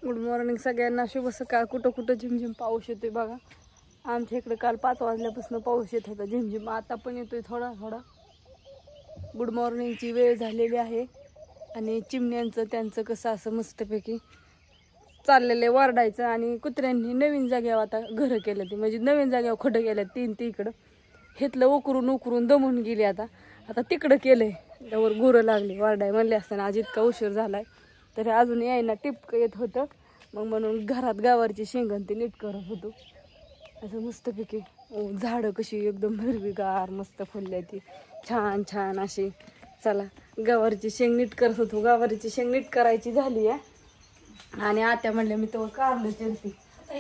Good morning सगळ्यांना, शुभ सकाळ. कुठं कुठं झिमझिम पाऊस येतोय बघा. आमच्या इकडे काल 5 वाजल्यापासून पाऊस येत होता झिमझिम, आता पण येतोय थोडा थोडा. गुड मॉर्निंगची वेळ झालेली आहे आणि चिमण्यांचं त्यांचं कसं असं मस्तपैकी चाललेलं वारडायचं. आणि कुत्र्यांनी नवीन जागेवर आता घरं केलं, ती म्हणजे नवीन जागेवर खडं केलं 3 इकडं. हेतलं उकरून उकरून दमून गेली. आता तिकडं केलंय, त्यावर गुरं लागली वारडाय म्हणले असताना. आज इतका उशीर झालाय तरी अजून यायना टिपकं येत होतं. मग म्हणून घरात गावाची शेंगण ते नीट करत होतो. असं मस्तपैकी झाडं कशी एकदम हिरवीगार मस्त फुलल्या ती छान छान अशी. चला गवारीची शेंग नीट करत होतो. गवारीची शेंग नीट करायची झाली आहे आणि आत्या म्हणल्या मी तो कारलं चिरती.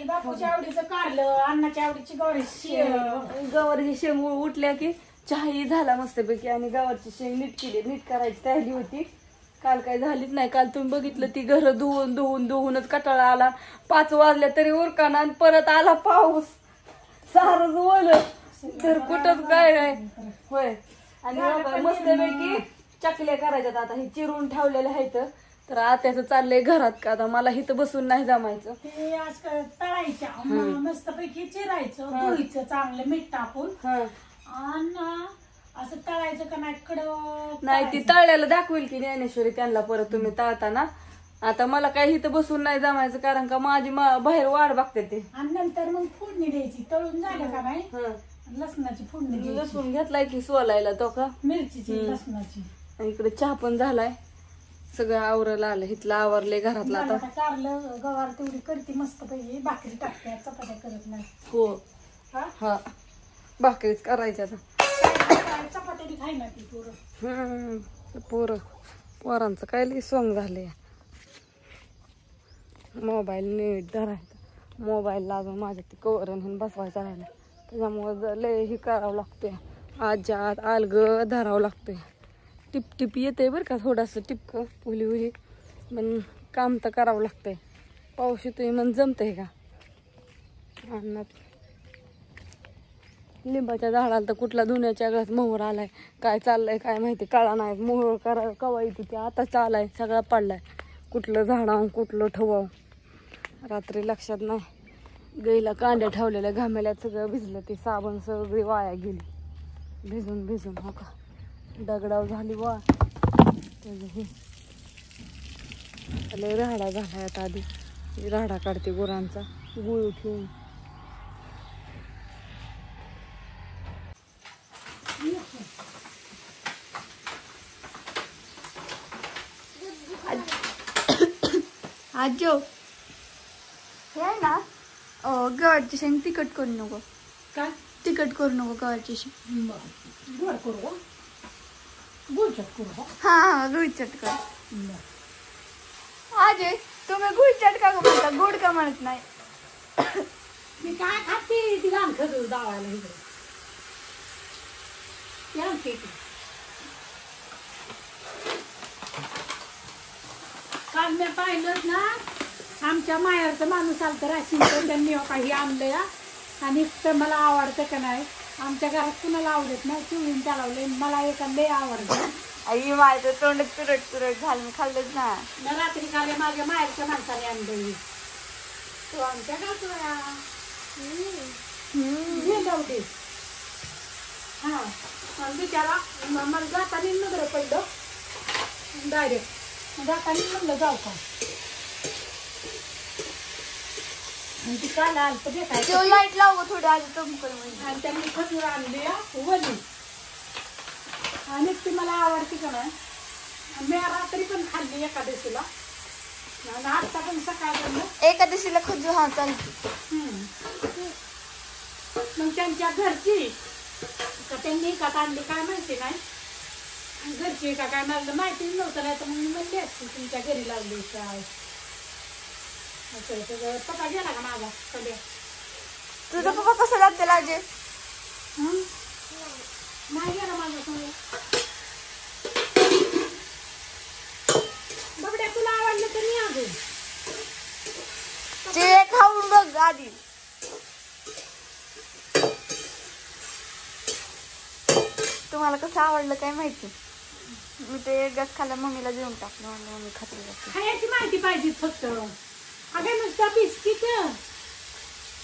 बापूच्या आवडीचं कारलं, अण्णाच्या आवडीची गवारीची शेंग उठल्या की चहाही झाला मस्तपैकी. आणि गवारीची शेंग नीट केली, नीट करायची तयारी होती. काल काय झालीच नाही. काल तुम्ही बघितलं ती घर धुवूनच कटाळा आला. 5 वाजल्या तरी उरकाना आणि परत आला पाऊस, सारच ओलं तर कुठंच काय नाही होय. आणि मस्तपैकी चकल्या करायच्यात. आता हे चिरून ठेवलेले आहेत तर आत्याचं चाललंय घरात का आता मला इथं बसून नाही जमायचं. ते आज तळायच्या मस्तपैकी चिरायचं, धुईचं चांगलं मीठ टाकून आणि असं तळायचं का नाही कडक नाही. ती तळल्याला दाखवेल की ज्ञानेश्वरी त्यांना परत तुम्ही तळताना. आता मला काही इथं बसून नाही जमायचं कारण का माझी बाहेर वाट बघते ते. आणि नंतर मग फोडणी द्यायची. तळून झालं का नाही लसणाची फोडणी द्यायची. लसूण घेतलाय की सोलायला तो का मिरचीची लसणाची. आणि इकडे चहा पण झालाय. सगळं आवरायला आलं, इथलं आवरलंय घरातलं. आता कारलं गवार तेवढी करते मस्त पाहिजे, भाकरी टाकते, चपात्या करत नाही. हो हा भाकरीच करायच्या आता. चपात्या बी खायला ती पोरांचं काय लई सॉंग झालंय. मोबाईल नीट धरायचा, मोबाईलला अजून माझ्या ती कवर बसवायचा राहिला त्याच्यामुळे लय हे करावं लागतंय. आजात आलग धरावं लागतंय. टिप येते बरं का थोडंसं टिपकं उली पण काम तर करावं लागतंय. पाऊस येतोय मग जमतंय का. अन्नात लिंबाच्या झाडाला तर कुठला धुण्याच्या गळ्यात मोहर आलाय, काय चाललंय काय माहिती कळा नाही. मोहर कवा येतो ते आता चालाय, सगळा पडलाय. कुठलं झाडावं कुठलं ठेवावं रात्री लक्षात नाही. गाईला कांड्या ठेवलेल्या घामेल्या सगळं भिजलं, ते साबण सगळी वाया गेली भिजून हो का. दगडाव झाली वा लय राहडा झालाय. आता आधी राहडा काढते गुरांचा गुळ ठेवून. आजो हे आहे ना गवारची शेंग तिखट करू नको. काय तिखट करू नको गवारची शेंग. गोड करू, गुळचट करू. हा गुळ चटका. आजे तुम्ही गुळ चटका का म्हणता, गोड का म्हणत नाही. मी काय खाते ती घाण खजूर दावायला इकडे. काल मी पाहिलं ना आमच्या माहेरचं माणूस आलतं राशीनचं, त्यांनी काही आणलं या आणि इतकं मला आवडतं का नाही. आमच्या घरात कुणाला आवडत नाही, चिवळीन चालवले मला एका लय आवडतं. आई माझं तोंड तुरट झालं खाल्लंच ना. रात्री खाली माझ्या माहेरच्या माणसाने आणलं तो आमच्या गाठोया नव्हते. हा बिचारा मला जाताना नजर पडलं डायरेक्ट. जाताना म्हणलं जाऊ का ती काल आलं भेटायचं. लाईट लावू थोडी आधी तुमकडे आणि त्यांनी खजूर आणली वली आणि ती मला आवडते का नाही. मी रात्री पण खाल्ली एकादशीला आणि आता पण सकाळ एकादशीला खजूर हा चालते. मग त्यांच्या घरची का त्यांनी का आणली काय माहिती नाही. घरची का काय मला माहितीच नव्हतं. नाही तर मग मी म्हणली असते तुमच्या घरी लावली काय असं. पप्पा गेला का माझा सगळ्या. तुझा पप्पा कसं लागते लाजे. नाही गेला माझा सगळं. बबड्या तुला आवडलं तर मी अजून ते खाऊन बघ आधी. तुम्हाला कसं आवडलं काय माहिती. मी ते गस खाल्लं मम्मीला देऊन टाकलं, म्हणलं मम्मी खात्री खायची माहिती पाहिजे फक्त. अगं नुसतं बिस्किट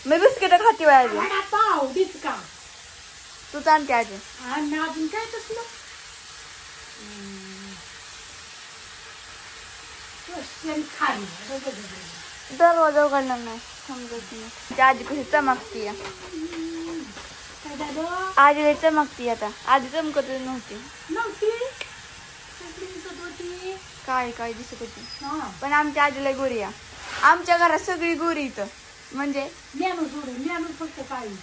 मी बिस्किट खाते बाय आजी. पावडीच का तू आणते आजी. आणि अजून काय तसलं खाली दरवाजा उघडणार नाही समजत नाही. ती आजी कशी चमकती आहे. काय झालं आजी लई चमकती आता. आधी चमकत नव्हती. नव्हती सगळी दिसत होती. काय काय दिसत होती. हा पण आमच्या आजीला गोरी आहे. आमच्या घरात सगळी गोरी इथं म्हणजे ज्ञानू सोडून ज्ञानू फक्त काळी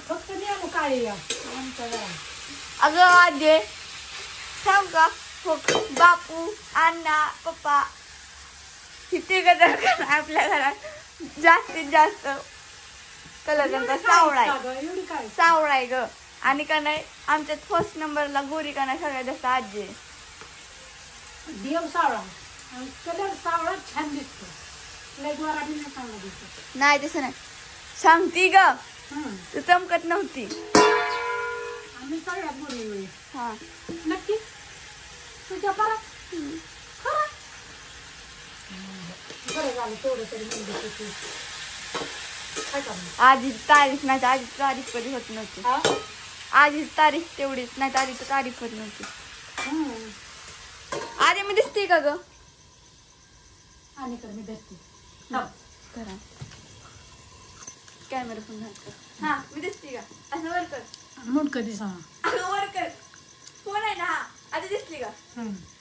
फक्त ज्ञानू काळी आमच्या घरात. अगं आजी सांग का हो बापू अण्णा पप्पा हे तिघं आपल्या घरात जास्तीत जास्त कलर त्यांचा सावळा आहे. एवढी काय सावळा आहे ग. आणि का नाही आमच्यात फर्स्ट नंबरला गोरी का नाही सगळ्यात जास्त आजी आहे. देव सावळा कलर सावळा छान दिसतो. लय द्वारा बी नाही चांगला दिसतो. नाही तसं नाही सांगती ग. तू चमकत नव्हती. आम्ही सगळ्यात गोरी वेळी हा नक्की तुझ्या परत खरं बरं झालं तेवढं तरी म्हणजे तू काय करणार. आजी तारीफ नाही. आजी तारीफ कधी होत नव्हती. आजी तारीफ तेवढीच नाही. तारीफ तारीफ होत नव्हती. अरे मी दिसते का ग. आणि तर मी दिसते करा कॅमेरा पण घाल. हा मी दिसते का असं वर कर. म्हणून कधी सांग अगं वर कर. फोन आहे ना हा. आधी दिसली का.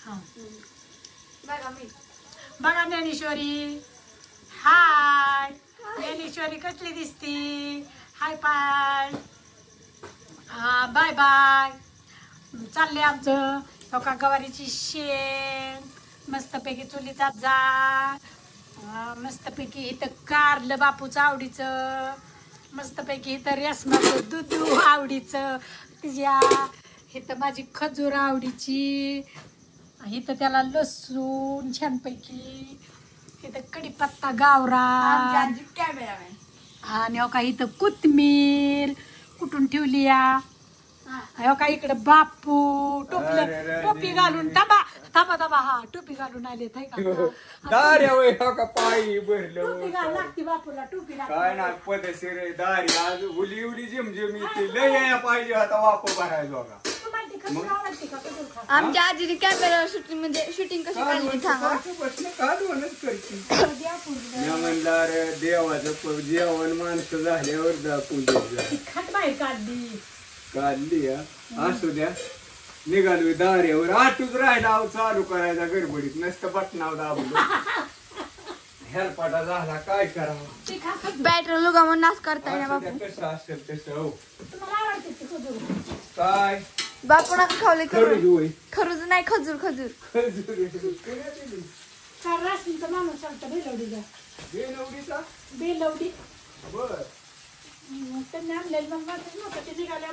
हा बघा मी बघा ज्ञानेश्वरी. हाय ज्ञानेश्वरी कसली दिसती. हाय पाय. हा बाय बाय. चालले आमचं लोका गवारीची शेंग मस्तपैकी चुलीचा जाळ. मस्तपैकी इथं कारलं बापूचं आवडीचं. मस्तपैकी इथं रेशमाचं दूध आवडीचं तिच्या. इथं माझी खजूर आवडीची. इथं त्याला लसूण छानपैकी. इथं कढीपत्ता गावरान. कॅमेरा आणि हो का इथं कोथिंबीर कुठून ठेवली या. हो का इकडं बापू टोपी घालून थांबा थांबा थांबा. हा टोपी घालून आले का पायी भरलं टोपी घाल लागते बापूला. टोपी काय ना पदशीर दारी आज उली उली झिमझिम येते. लय यायला पाहिजे आता वापर भरायचा बघा. आमच्या आजीने कॅमेरा शूटिंग म्हणजे शूटिंग कशी काढली सांगा. काढूनच करते. म्हणणार देवाचं जेवण माणसं झाल्यावर दाखवून काढली काढली असू द्या. निघालो दाऱ्यावर आठूच राहिला चालू करायचा गडबडीत. नसतं बटनाव दाबलो हेलपाटा झाला काय करावं. बॅटरी लुगा म्हणून नाच करताय ना बापू. कसं असेल तसं. हो तुम्हाला आवडते काय बापू नका खावले खरं खरंच नाही. खजूर खजूर राशींचा माणूस सांगता बेलवडीचा बेलवडीचा बेलवडी बर त्यांनी आणलेलं मग वाटत नव्हतं ते निघाल्या